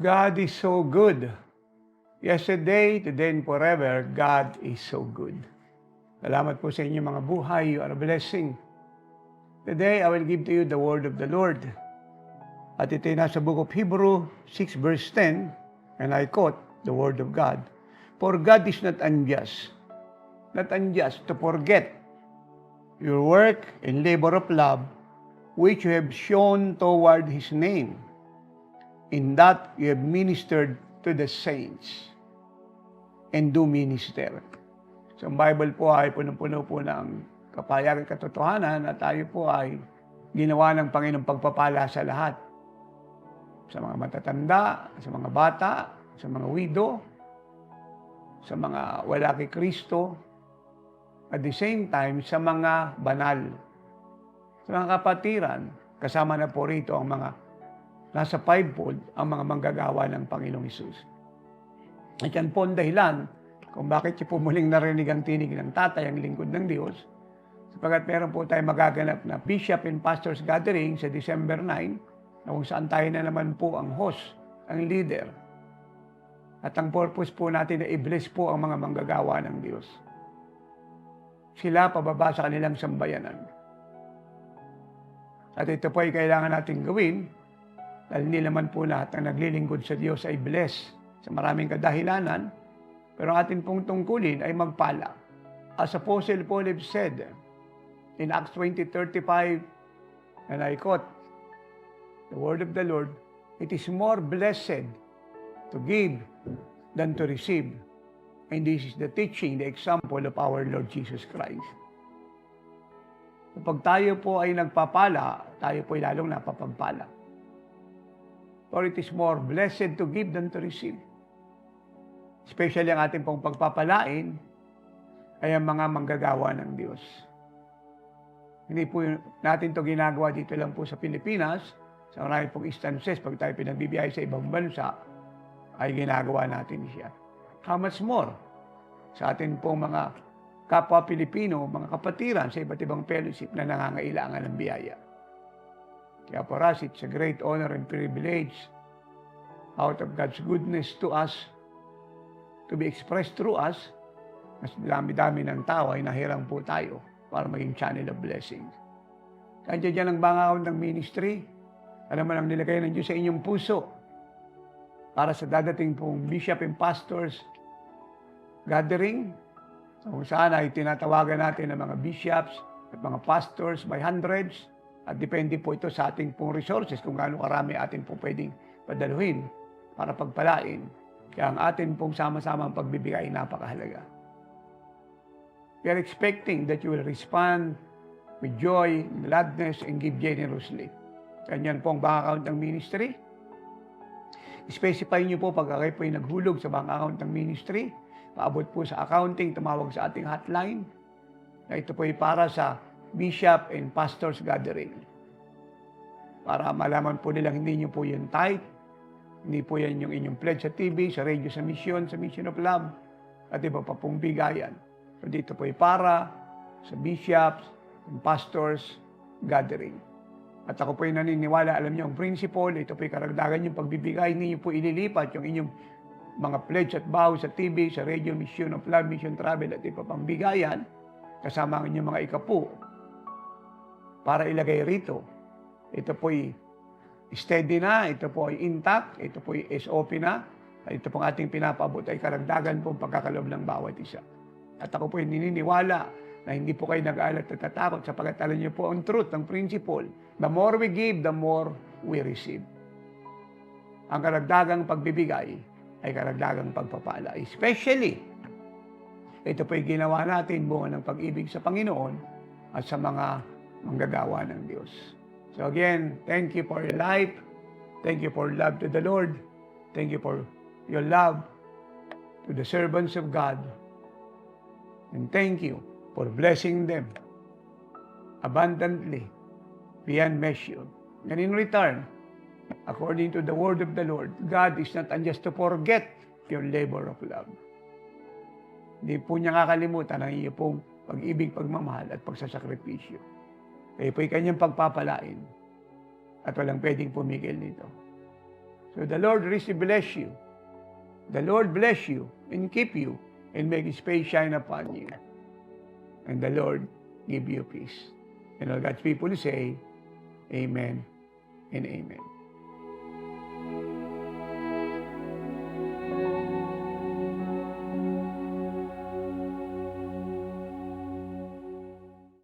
God is so good. Yesterday, today, and forever, God is so good. Salamat po sa inyong mga buhay. You are a blessing. Today, I will give to you the word of the Lord. At ito ay nasa book of Hebrew 6 verse 10, and I quote the word of God. For God is not unjust to forget your work and labor of love, which you have shown toward His name, in that you have ministered to the saints and do minister. So ang Bible po ay punong-puno po ng kapayagan at katotohanan at tayo po ay ginawa ng Panginoong pagpapala sa lahat. Sa mga matatanda, sa mga bata, sa mga widow, sa mga wala kay Kristo, at the same time sa mga banal. Sa mga kapatiran, kasama na po rito ang mga nasa fivefold, ang mga manggagawa ng Panginoong Hesus. At yan po ang dahilan kung bakit siya po muling narinig ang tinig ng tatay, ang lingkod ng Diyos, sapagkat meron po tayo magaganap na Bishop and Pastors Gathering sa December 9, na kung saan tayo na naman po ang host, ang leader. At ang purpose po natin na i-bless po ang mga manggagawa ng Diyos. Sila pababa sa kanilang sambayanan. At ito po ay kailangan natin gawin dahil hindi naman po lahat ng naglilingkod sa Diyos ay bless sa maraming kadahilanan, pero ang atin pong tungkulin ay magpala. As Apostle Paul have said in Acts 20:35, and I quote the word of the Lord, it is more blessed to give than to receive. And this is the teaching, the example of our Lord Jesus Christ. Kapag tayo po ay nagpapala, tayo po ay lalong napapagpala. For it is more blessed to give than to receive. Especially ang ating pong pagpapalain ay ang mga manggagawa ng Diyos. Hindi po natin ito ginagawa dito lang po sa Pilipinas. Sa marami pong instances, pag tayo pinagbibiyay sa ibang bansa, ay ginagawa natin siya. How much more sa atin pong mga kapwa Pilipino, mga kapatiran sa iba't ibang fellowship na nangangailangan ng biyaya. Kaya for us, it's a great honor and privilege out of God's goodness to us, to be expressed through us. Mas dami-dami ng tao ay nahirang po tayo para maging channel of blessings. Kaya dyan ang bangaon ng ministry. Alam mo lang nilagay ng Diyos sa inyong puso para sa dadating pong Bishop and Pastors Gathering, kung saan ay tinatawagan natin ng mga bishops at mga pastors by hundreds, at depende po ito sa ating pong resources kung gaano karami atin po pwedeng padaluhin para pagpalain. Kaya ang atin pong sama-sama ang pagbibigay ay napakahalaga. We are expecting that you will respond with joy, gladness, and give generously. Ganyan po ang bank account ng ministry. Specify niyo po pag kayo po ay naghulog sa bank account ng ministry. Paabot po sa accounting, tumawag sa ating hotline. Na ito po ay para sa Bishop and Pastors Gathering. Para malaman po nilang hindi niyo po yung tithe, hindi po yan yung inyong pledge sa TV, sa radio, sa Mission of Love, at iba pa pong bigayan. So dito po ay para sa Bishops and Pastors Gathering. At ako po ay naniniwala, alam niyo ang principle, ito po ay karagdagan yung pagbibigay, hindi niyo po ililipat yung inyong mga pledge at vow sa TV, sa radio, Mission of Love, Mission Travel, at iba pang bigayan, kasama ang inyong mga ikapu, para ilagay rito. Ito po ay steady na, ito po ay intact, ito po ay SOP na, at ito pong ating pinapaabot ay karagdagan pong pagkakaloob ng bawat isa. At ako po ay nininiwala na hindi po kayo nag-aalat at tatakot sapagkat alam niyo po ang truth, ang principle. The more we give, the more we receive. Ang karagdagang pagbibigay ay karagdagang pagpapala. Especially, ito po ay ginawa natin bunga ng pag-ibig sa Panginoon at sa mga manggagawa ng Diyos. So again, thank you for your life. Thank you for love to the Lord. Thank you for your love to the servants of God. And thank you for blessing them abundantly, beyond measure. And in return, according to the word of the Lord, God is not unjust to forget your labor of love. Hindi po niya kakalimutan ang iyo pong pag-ibig, pagmamahal at pagsasakripisyo. Kayo po'y kanyang pagpapalain at walang pwedeng pumigil nito. So the Lord richly bless you. The Lord bless you and keep you and make His face shine upon you. And the Lord give you peace. And all God's people say, Amen and Amen.